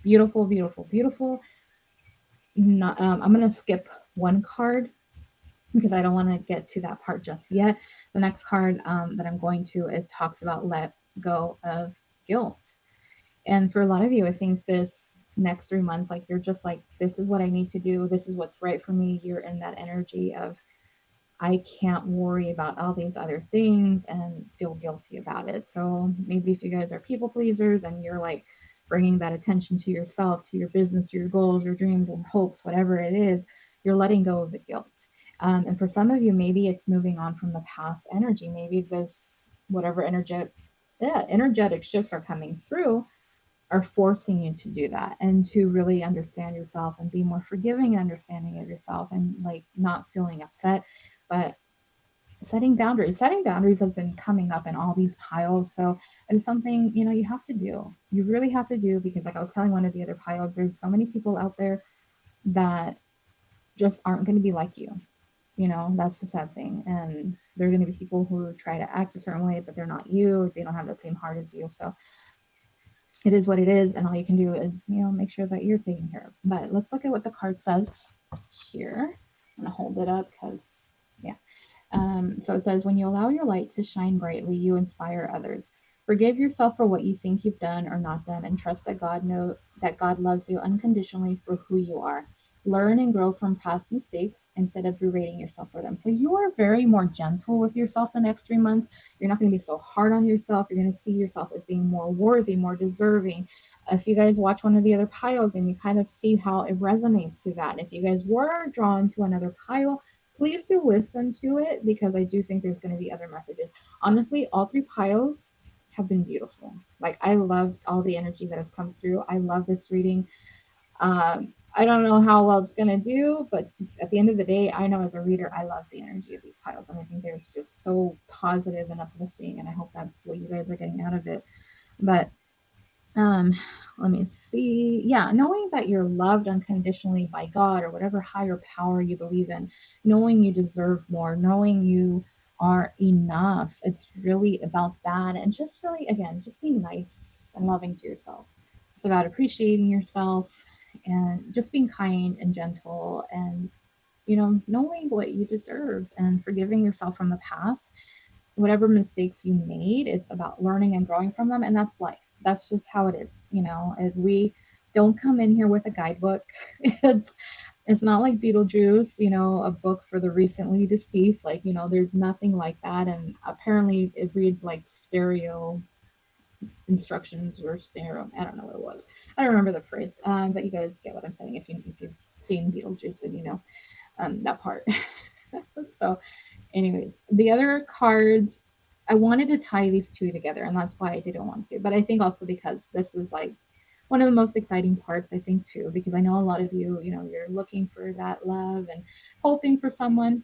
S1: Beautiful, beautiful, beautiful. I'm going to skip one card because I don't want to get to that part just yet. The next card that I'm going to, it talks about let go of guilt. And for a lot of you, I think this next 3 months, like you're just like, this is what I need to do. This is what's right for me. You're in that energy of, I can't worry about all these other things and feel guilty about it. So maybe if you guys are people pleasers and you're like bringing that attention to yourself, to your business, to your goals, your dreams, or hopes, whatever it is, you're letting go of the guilt. And for some of you, maybe it's moving on from the past energy. Maybe this, whatever energetic shifts are coming through, are forcing you to do that and to really understand yourself and be more forgiving and understanding of yourself and like not feeling upset, but setting boundaries. Setting boundaries has been coming up in all these piles. So it's something, you have to do. You really have to do because like I was telling one of the other piles, there's so many people out there that just aren't going to be like you. That's the sad thing. And there are going to be people who try to act a certain way, but they're not you. They don't have the same heart as you. So it is what it is, and all you can do is make sure that you're taken care of. But let's look at what the card says here. I'm gonna hold it up because yeah. So it says, when you allow your light to shine brightly, you inspire others. Forgive yourself for what you think you've done or not done, and trust that God loves you unconditionally for who you are. Learn and grow from past mistakes instead of berating yourself for them. So you are very more gentle with yourself the next 3 months. You're not going to be so hard on yourself. You're going to see yourself as being more worthy, more deserving. If you guys watch one of the other piles and you kind of see how it resonates to that, if you guys were drawn to another pile, please do listen to it because I do think there's going to be other messages. Honestly, all 3 piles have been beautiful. Like, I loved all the energy that has come through. I love this reading. I don't know how well it's going to do, but at the end of the day, I know as a reader, I love the energy of these piles. And I think there's just so positive and uplifting. And I hope that's what you guys are getting out of it. But let me see. Yeah, knowing that you're loved unconditionally by God or whatever higher power you believe in, knowing you deserve more, knowing you are enough. It's really about that. And just really, again, just being nice and loving to yourself. It's about appreciating yourself and just being kind and gentle and, knowing what you deserve and forgiving yourself from the past. Whatever mistakes you made, it's about learning and growing from them. And that's life. That's just how it is. And we don't come in here with a guidebook. it's It's not like Beetlejuice, a book for the recently deceased. Like, there's nothing like that. And apparently it reads like stereo instructions or stereo. I don't know what it was. I don't remember the phrase. But you guys get what I'm saying if you've seen Beetlejuice and that part. So, anyways, the other cards, I wanted to tie these two together, and that's why I didn't want to. But I think also because this is like one of the most exciting parts, I think, too, because I know a lot of you, you're looking for that love and hoping for someone,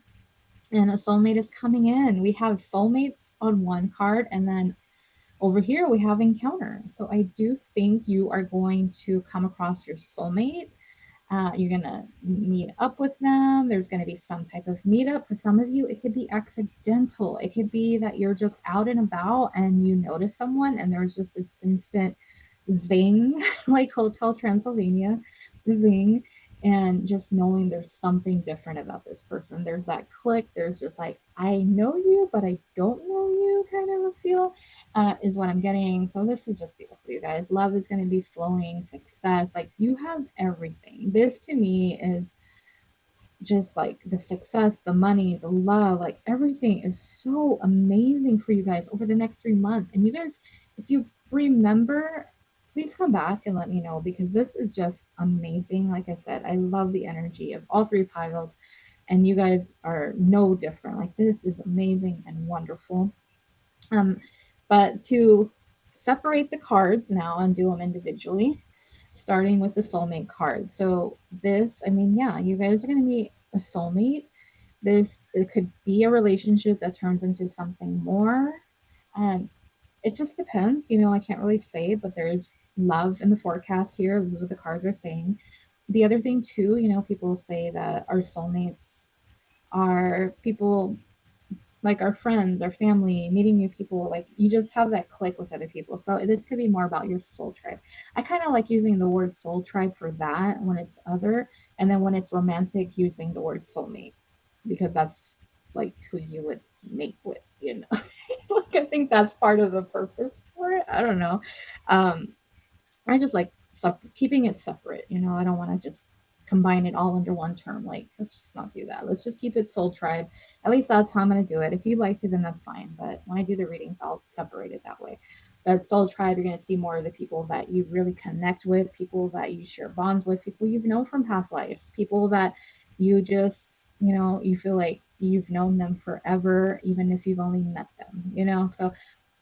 S1: and a soulmate is coming in. We have soulmates on one card, and then over here we have encounter. So I do think you are going to come across your soulmate. You're going to meet up with them. There's going to be some type of meetup. For some of you, it could be accidental. It could be that you're just out and about and you notice someone and there's just this instant zing, like Hotel Transylvania, zing. And just knowing there's something different about this person. There's that click. There's just like, I know you, but I don't know you kind of a feel, is what I'm getting. So this is just beautiful, you guys. Love is going to be flowing, success. Like you have everything. This to me is just like the success, the money, the love, like everything is so amazing for you guys over the next 3 months. And you guys, if you remember, please come back and let me know because this is just amazing. Like I said, I love the energy of all three piles, and you guys are no different. Like this is amazing and wonderful. Um, but to separate the cards now and do them individually, starting with the soulmate card. So this, I mean, yeah, you guys are going to meet a soulmate. This it could be a relationship that turns into something more. And it just depends. I can't really say, but there is love in the forecast here. This is what the cards are saying. The other thing too, people say that our soulmates are people like our friends, our family, meeting new people, like you just have that click with other people. So this could be more about your soul tribe. I kind of like using the word soul tribe for that when it's other, and then when it's romantic, using the word soulmate because that's like who you would mate with. Like I think that's part of the purpose for it. I don't know. Um, I just like keeping it separate. I don't want to just combine it all under one term. Like, let's just not do that. Let's just keep it soul tribe. At least that's how I'm going to do it. If you'd like to, then that's fine. But when I do the readings, I'll separate it that way. But soul tribe, you're going to see more of the people that you really connect with, people that you share bonds with, people you've known from past lives, people that you just, you feel like you've known them forever, even if you've only met them. So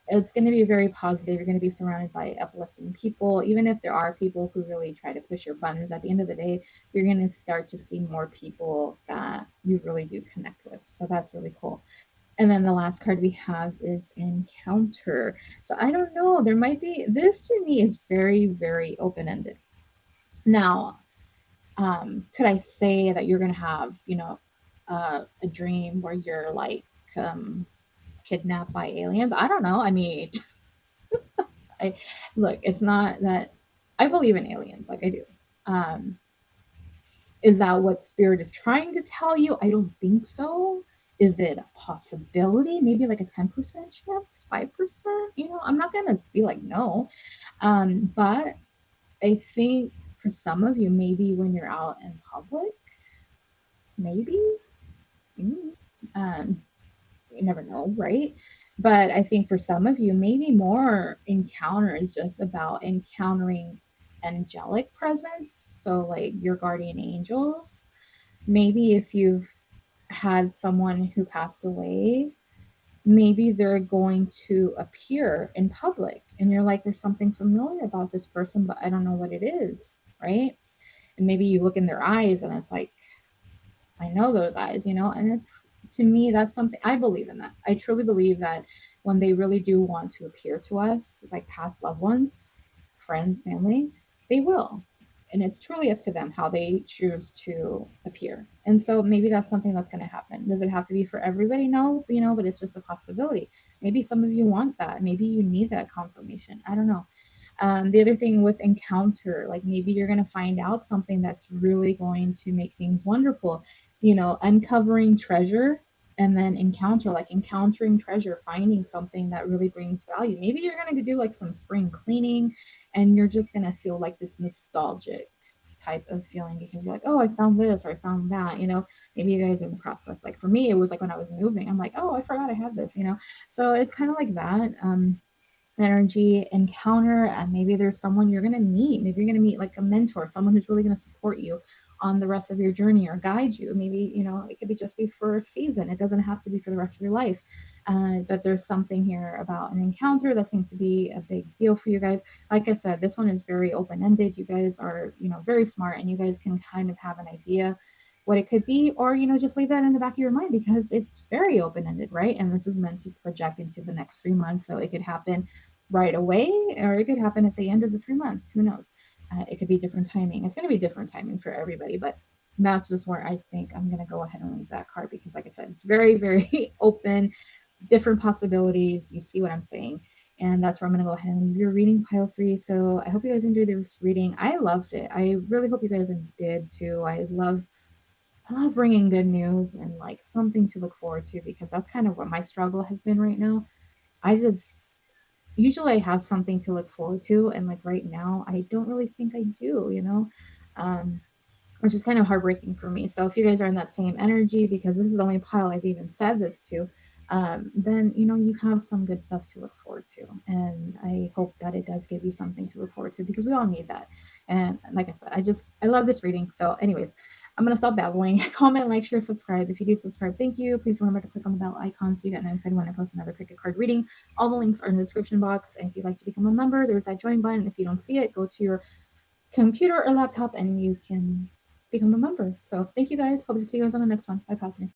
S1: it's going to be very positive. You're going to be surrounded by uplifting people. Even if there are people who really try to push your buttons, at the end of the day, you're going to start to see more people that you really do connect with. So that's really cool. And then the last card we have is encounter. So I don't know. There might be, this to me is very, very open ended. Now, could I say that you're going to have, a dream where you're like kidnapped by aliens? I don't know. I mean, I look, it's not that I believe in aliens, like I do. Um, is that what spirit is trying to tell you? I don't think so. Is it a possibility? Maybe like a 10% chance, 5%? I'm not gonna be like no. But I think for some of you, maybe when you're out in public, maybe. Um, you never know, right? But I think for some of you, maybe more encounter is just about encountering angelic presence. So, like your guardian angels. Maybe if you've had someone who passed away, maybe they're going to appear in public and you're like, there's something familiar about this person, but I don't know what it is, right? And maybe you look in their eyes and it's like, I know those eyes, and it's to me that's something I believe in that. I truly believe that when they really do want to appear to us, like past loved ones, friends, family, they will. And it's truly up to them how they choose to appear. And so maybe that's something that's going to happen. Does it have to be for everybody? No, but it's just a possibility. Maybe some of you want that. Maybe you need that confirmation. I don't know. The other thing with encounter, like maybe you're going to find out something that's really going to make things wonderful, uncovering treasure, and then encounter, like encountering treasure, finding something that really brings value. Maybe you're going to do like some spring cleaning and you're just going to feel like this nostalgic type of feeling because you're like, oh, I found this or I found that, maybe you guys are in the process. Like for me, it was like when I was moving, I'm like, oh, I forgot I had this. So it's kind of like that. Energy encounter, and maybe there's someone you're going to meet. Maybe you're going to meet like a mentor, someone who's really going to support you on the rest of your journey or guide you. Maybe it could be just be for a season, it doesn't have to be for the rest of your life. But there's something here about an encounter that seems to be a big deal for you guys. Like I said, this one is very open-ended. You guys are very smart, and you guys can kind of have an idea what it could be, or just leave that in the back of your mind because it's very open-ended, right? And this is meant to project into the next 3 months, so it could happen right away, or it could happen at the end of the 3 months. Who knows? It could be different timing. It's going to be different timing for everybody, but that's just where I think I'm going to go ahead and leave that card because, like I said, it's very, very open, different possibilities. You see what I'm saying? And that's where I'm going to go ahead and leave your reading, pile 3. So I hope you guys enjoyed this reading. I loved it. I really hope you guys did too. I love bringing good news and like something to look forward to because that's kind of what my struggle has been right now. I just usually I have something to look forward to, and like right now I don't really think I do. Um which is kind of heartbreaking for me. So if you guys are in that same energy, because this is the only pile I've even said this to, then you have some good stuff to look forward to, and I hope that it does give you something to look forward to because we all need that. And like I said, I love this reading. So, anyways, I'm gonna stop babbling. Comment, like, share, subscribe. If you do subscribe, thank you. Please remember to click on the bell icon so you get notified when I post another cricket card reading. All the links are in the description box. And if you'd like to become a member, there's that join button. If you don't see it, go to your computer or laptop and you can become a member. So thank you guys. Hope to see you guys on the next one. Bye, Padme.